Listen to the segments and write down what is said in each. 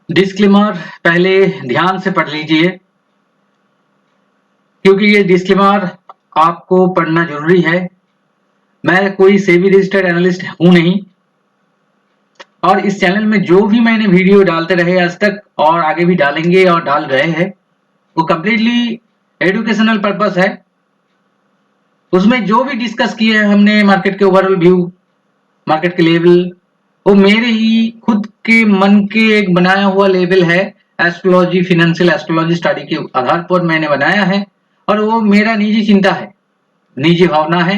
Disclaimer पहले ध्यान से पढ़ लीजिए, क्योंकि ये डिस्क्लेमर आपको पढ़ना जरूरी है। मैं कोई सेबी रजिस्टर्ड एनालिस्ट हूं नहीं, और इस चैनल में जो भी मैंने वीडियो डालते रहे आज तक और आगे भी डालेंगे और डाल रहे हैं, वो कंप्लीटली एजुकेशनल पर्पस है। उसमें जो भी डिस्कस किए हैं हमने मार्केट के ओवरऑल व्यू, मार्केट के लेवल, वो मेरे ही खुद के मन के एक बनाया हुआ लेवल है। एस्ट्रोलॉजी, फाइनेंशियल एस्ट्रोलॉजी स्टडी के आधार पर मैंने बनाया है, और वो मेरा निजी चिंता है, निजी भावना है,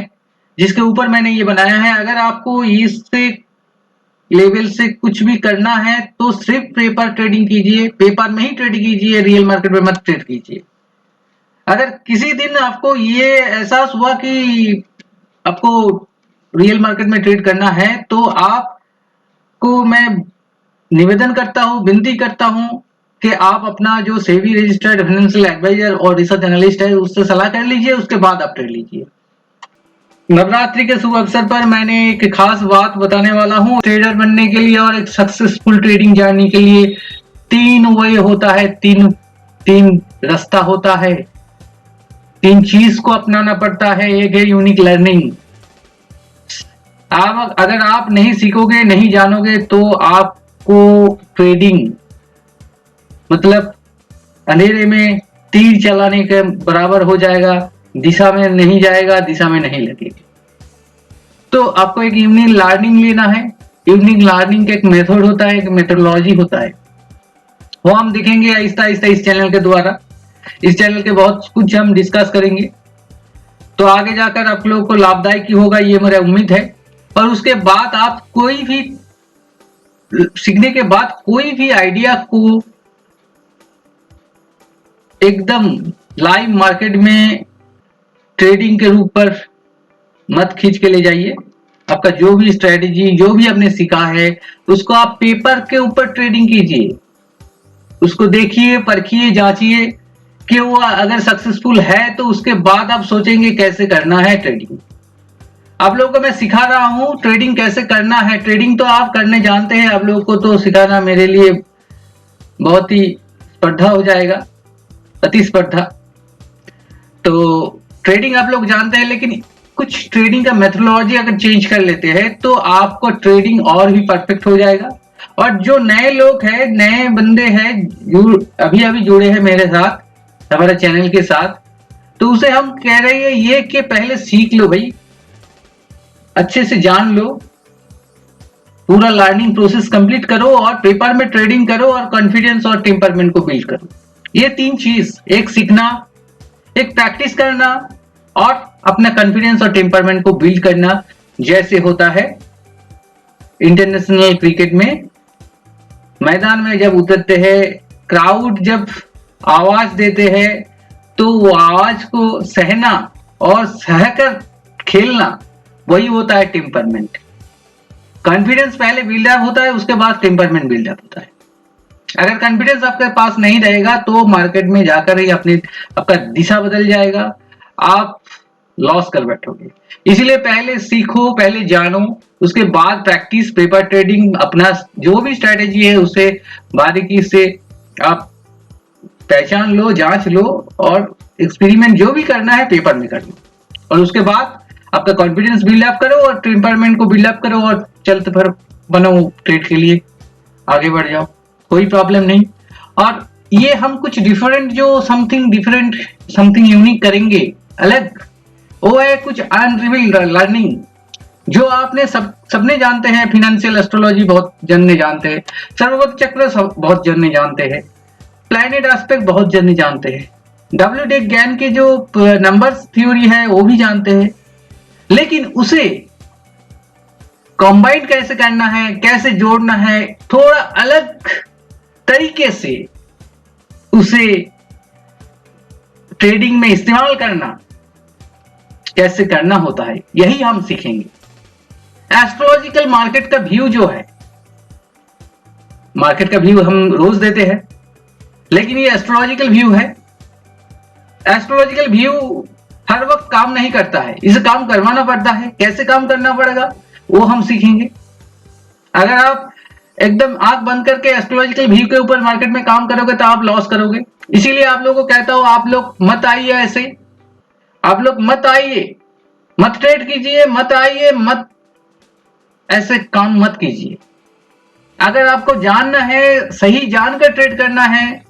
जिसके ऊपर मैंने ये बनाया है। अगर आपको इससे लेवल से कुछ भी करना है तो सिर्फ पेपर ट्रेडिंग कीजिए, पेपर में ही ट्रेड कीजिए, रियल मार्केट में मत ट्रेड कीजिए। अगर किसी दिन आपको ये एहसास हुआ कि आपको रियल मार्केट में ट्रेड करना है, तो आपको मैं निवेदन करता हूं, विनती करता हूं कि आप अपना जो सेबी रजिस्टर्ड फाइनेंशियल एडवाइजर और रिसर्च एनालिस्ट है उससे सलाह कर लीजिए, उसके बाद आप ट्रेड लीजिए। नवरात्रि के शुभ अवसर पर मैंने एक खास बात बताने वाला हूं। ट्रेडर बनने के लिए और एक सक्सेसफुल ट्रेडिंग जर्नी के लिए 3 वे होता है, तीन रास्ता होता है, 3 चीज को अपनाना पड़ता है। एक है यूनिक लर्निंग। अगर आप नहीं सीखोगे, नहीं जानोगे, तो आपको ट्रेडिंग मतलब अंधेरे में तीर चलाने के बराबर हो जाएगा, दिशा में नहीं जाएगा, दिशा में नहीं लगेगी। तो आपको एक यूनिक लर्निंग लेना है। यूनिक लर्निंग का एक मेथड होता है, एक मेथोडोलॉजी होता है, वो हम देखेंगे आहिस्ता आहिस्ता इस चैनल के द्वारा। इस चैनल के बहुत कुछ हम डिस्कस करेंगे, तो आगे जाकर आप लोगों को लाभदायक होगा, ये मेरा उम्मीद है। और उसके बाद आप कोई भी सीखने के बाद कोई भी आइडिया को एकदम लाइव मार्केट में ट्रेडिंग के रूप पर मत खींच के ले जाइए। आपका जो भी स्ट्रेटेजी, जो भी आपने सीखा है, उसको आप पेपर के ऊपर ट्रेडिंग कीजिए, उसको देखिए, परखिए, जांचिए कि वो अगर सक्सेसफुल है तो उसके बाद आप सोचेंगे कैसे करना है ट्रेडिंग। आप लोगों को मैं सिखा रहा हूं ट्रेडिंग कैसे करना है। ट्रेडिंग तो आप करने जानते हैं, आप लोगों को तो सिखाना मेरे लिए बहुत ही स्पर्धा हो जाएगा, प्रतिस्पर्धा। तो ट्रेडिंग आप लोग जानते हैं, लेकिन कुछ ट्रेडिंग का मेथोडोलॉजी अगर चेंज कर लेते हैं तो आपको ट्रेडिंग और भी परफेक्ट हो जाएगा। और जो नए लोग हैं, नए बंदे हैं, अभी अभी जुड़े हैं मेरे साथ, हमारे चैनल के साथ, तो उसे हम कह रहे हैं ये कि पहले सीख लो भाई, अच्छे से जान लो, पूरा लर्निंग प्रोसेस कंप्लीट करो और पेपर में ट्रेडिंग करो और कॉन्फिडेंस और टेम्परमेंट को बिल्ड करो। ये 3 चीज, एक सीखना, एक प्रैक्टिस करना और अपना कॉन्फिडेंस और टेम्परमेंट को बिल्ड करना। जैसे होता है इंटरनेशनल क्रिकेट में, मैदान में जब उतरते हैं, क्राउड जब आवाज देते हैं, तो वो आवाज को सहना और सहकर खेलना, वही होता है टेम्परमेंट। कॉन्फिडेंस पहले बिल्डअप होता है, उसके बाद टेम्परमेंट बिल्डअप होता है। अगर कॉन्फिडेंस आपके पास नहीं रहेगा तो मार्केट में जाकर ही आपका दिशा बदल जाएगा, आप लॉस कर बैठोगे। इसलिए पहले सीखो, पहले जानो, उसके बाद प्रैक्टिस, पेपर ट्रेडिंग, अपना जो भी स्ट्रेटेजी है उसे बारीकी से आप पहचान लो, जांच लो, और एक्सपेरिमेंट जो भी करना है पेपर में कर लो। और उसके बाद आपका कॉन्फिडेंस बिल्डअप करो और टेम्परमेंट को बिल्डअप करो और चलते फिर बनो ट्रेड के लिए, आगे बढ़ जाओ, कोई प्रॉब्लम नहीं। और ये हम कुछ डिफरेंट, जो समथिंग डिफरेंट, समथिंग यूनिक करेंगे, अलग, वो है कुछ अनरिवील्ड लर्निंग, जो आपने सबने जानते हैं। फाइनेंशियल एस्ट्रोलॉजी बहुत जन ने जानते हैं, सर्वगत चक्र बहुत जन ने जानते हैं, प्लैनेट एस्पेक्ट बहुत जन ने जानते हैं, डब्ल्यू ज्ञान के जो नंबर्स थ्योरी है वो भी जानते हैं, लेकिन उसे कंबाइन कैसे करना है, कैसे जोड़ना है, थोड़ा अलग तरीके से उसे ट्रेडिंग में इस्तेमाल करना कैसे करना होता है, यही हम सीखेंगे। एस्ट्रोलॉजिकल मार्केट का व्यू जो है, मार्केट का व्यू हम रोज देते हैं, लेकिन ये एस्ट्रोलॉजिकल व्यू है। एस्ट्रोलॉजिकल व्यू हर वक्त काम नहीं करता है, इसे काम करवाना पड़ता है। कैसे काम करना पड़ेगा वो हम सीखेंगे। अगर आप एकदम आंख बंद करके एस्ट्रोलॉजिकल व्यू के ऊपर मार्केट में काम करोगे तो आप लॉस करोगे। इसीलिए आप लोगों को कहता हूं, आप लोग मत आइए ऐसे, आप लोग मत आइए, मत ट्रेड कीजिए, मत आइए, मत ऐसे काम मत कीजिए। अगर आपको जानना है, सही जानकर ट्रेड करना है,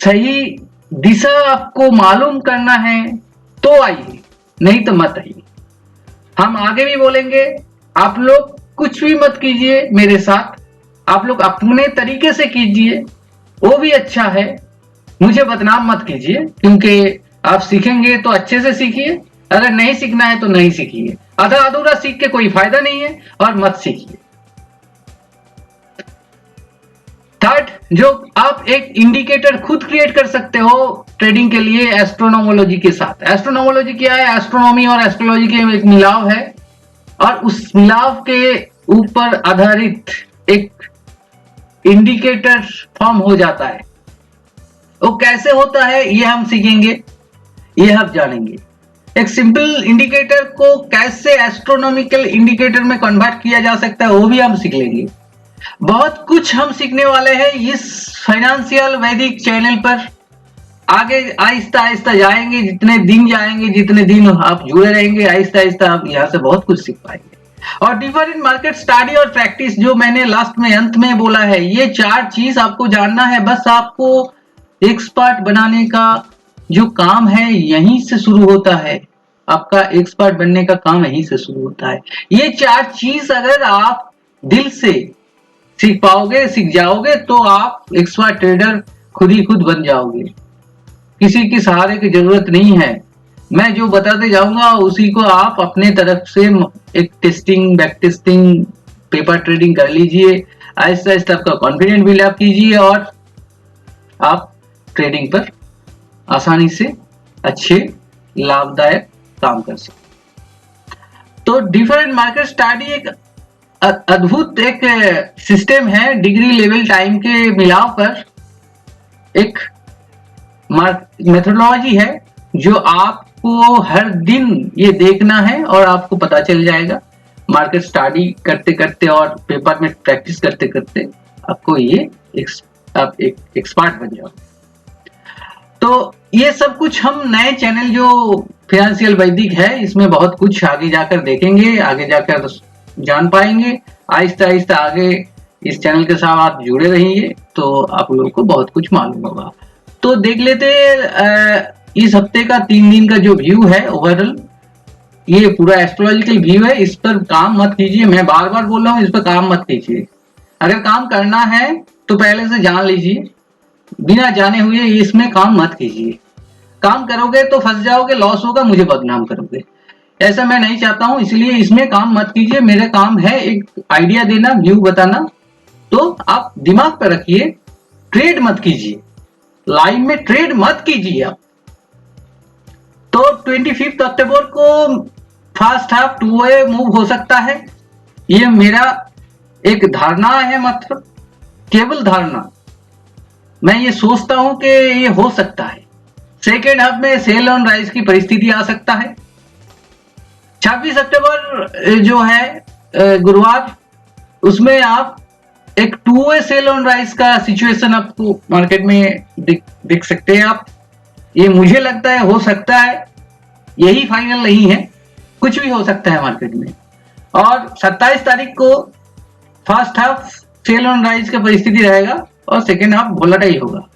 सही दिशा आपको मालूम करना है तो आइए, नहीं तो मत आइए। हम आगे भी बोलेंगे, आप लोग कुछ भी मत कीजिए मेरे साथ, आप लोग अपने तरीके से कीजिए, वो भी अच्छा है। मुझे बदनाम मत कीजिए, क्योंकि आप सीखेंगे तो अच्छे से सीखिए, अगर नहीं सीखना है तो नहीं सीखिए। आधा अधूरा सीख के कोई फायदा नहीं है, और मत सीखिए। थर्ड, जो आप एक इंडिकेटर खुद क्रिएट कर सकते हो ट्रेडिंग के लिए एस्ट्रोनोमोलॉजी के साथ। एस्ट्रोनोमोलॉजी क्या है? एस्ट्रोनॉमी और एस्ट्रोलॉजी के एक मिलाव है, और उस मिलाव के ऊपर आधारित एक इंडिकेटर फॉर्म हो जाता है। वो कैसे होता है ये हम सीखेंगे, ये हम जानेंगे। एक सिंपल इंडिकेटर को कैसे एस्ट्रोनॉमिकल इंडिकेटर में कन्वर्ट किया जा सकता है वो भी हम सीख लेंगे। बहुत कुछ हम सीखने वाले हैं इस फाइनेंशियल वैदिक चैनल पर। आगे आहिस्ता आहिस्ता जाएंगे, जितने दिन जाएंगे, जितने दिन आप जुड़े रहेंगे, आहिस्ता आहिस्ता आप यहाँ से बहुत कुछ सीख पाएंगे। और डिफरेंट मार्केट स्टडी और प्रैक्टिस, जो मैंने लास्ट में अंत में बोला है, ये 4 चीज आपको जानना है। बस आपको एक्सपर्ट बनाने का जो काम है यहीं से शुरू होता है। आपका एक्सपर्ट बनने का काम यहीं से शुरू होता है। ये 4 चीज अगर आप दिल से सीख पाओगे, सीख जाओगे, तो आप एक्सपर्ट ट्रेडर खुद ही खुद बन जाओगे। किसी के सहारे की जरूरत नहीं है। मैं जो बताते जाऊंगा उसी को आप अपने तरफ से एक testing, back testing, paper trading कर लीजिए। आहिस्ता आहिस्ता आपका कॉन्फिडेंस बिल्ड अप कीजिए, और आप ट्रेडिंग पर आसानी से अच्छे लाभदायक काम कर सकते। तो डिफरेंट मार्केट स्टडी एक अद्भुत एक सिस्टम है। डिग्री लेवल टाइम के मिलाव पर एक मेथोडोलॉजी है, जो आपको हर दिन ये देखना है और आपको पता चल जाएगा। मार्केट स्टडी करते करते और पेपर में प्रैक्टिस करते करते आपको ये आप एक एक्सपर्ट बन जाओगे। तो ये सब कुछ हम नए चैनल जो फाइनेंशियल वैदिक है, इसमें बहुत कुछ आगे जाकर देखेंगे, आगे जाकर जान पाएंगे। आहिस्ता आहिस्ता आगे इस चैनल के साथ आप जुड़े रहिए, तो आप लोगों को बहुत कुछ मालूम होगा। तो देख लेते इस हफ्ते का 3 दिन का जो व्यू है ओवरऑल, ये पूरा एस्ट्रोलॉजिकल व्यू है। इस पर काम मत कीजिए, मैं बार बार बोल रहा हूँ, इस पर काम मत कीजिए। अगर काम करना है तो पहले से जान लीजिए, बिना जाने हुए इसमें काम मत कीजिए। काम करोगे तो फंस जाओगे, लॉस होगा, मुझे बदनाम करोगे। ऐसा मैं नहीं चाहता हूं, इसलिए इसमें काम मत कीजिए। मेरा काम है एक आइडिया देना, व्यू बताना। तो आप दिमाग पर रखिए, ट्रेड मत कीजिए, लाइन में ट्रेड मत कीजिए आप। तो 25 अक्टूबर को फर्स्ट हाफ 2 मूव हो सकता है, ये मेरा एक धारणा है, मात्र केवल धारणा। मैं ये सोचता हूं कि ये हो सकता है। सेकेंड हाफ में सेल ऑन राइज की परिस्थिति आ सकता है। 26 अक्टूबर जो है गुरुवार, उसमें आप एक 2 सेल ऑन राइज का सिचुएशन आपको मार्केट में देख सकते हैं आप। ये मुझे लगता है हो सकता है, यही फाइनल नहीं है, कुछ भी हो सकता है मार्केट में। और 27 तारीख को first half sell on rise का परिस्थिति रहेगा और सेकेंड हाफ वोलेटाइल होगा।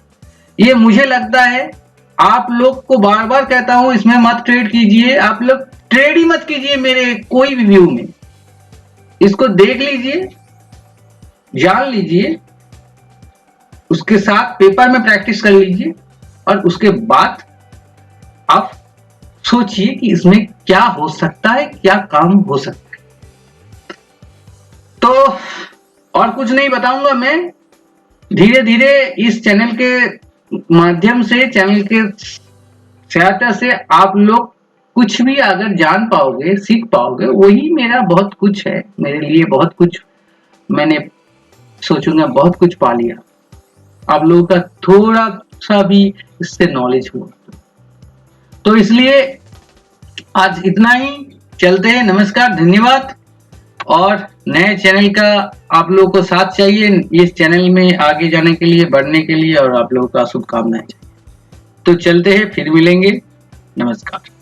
ये मुझे लगता है। आप लोग को बार बार कहता हूं, इसमें मत ट्रेड कीजिए, आप लोग ट्रेड ही मत कीजिए मेरे कोई भी व्यू में। इसको देख लीजिए, जान लीजिए, उसके साथ पेपर में प्रैक्टिस कर लीजिए, और उसके बाद आप सोचिए कि इसमें क्या हो सकता है, क्या काम हो सकता है। तो और कुछ नहीं बताऊंगा मैं। धीरे धीरे इस चैनल के माध्यम से, चैनल के सहायता से आप लोग कुछ भी अगर जान पाओगे, सीख पाओगे, वही मेरा बहुत कुछ है। मेरे लिए बहुत कुछ, मैंने सोचूंगा बहुत कुछ पा लिया। आप लोगों का थोड़ा सा भी इससे नॉलेज हुआ, तो इसलिए आज इतना ही। चलते हैं, नमस्कार, धन्यवाद और नए चैनल का आप लोगों को साथ चाहिए इस चैनल में आगे जाने के लिए, बढ़ने के लिए, और आप लोगों का शुभकामनाएं चाहिए। तो चलते हैं, फिर मिलेंगे। नमस्कार।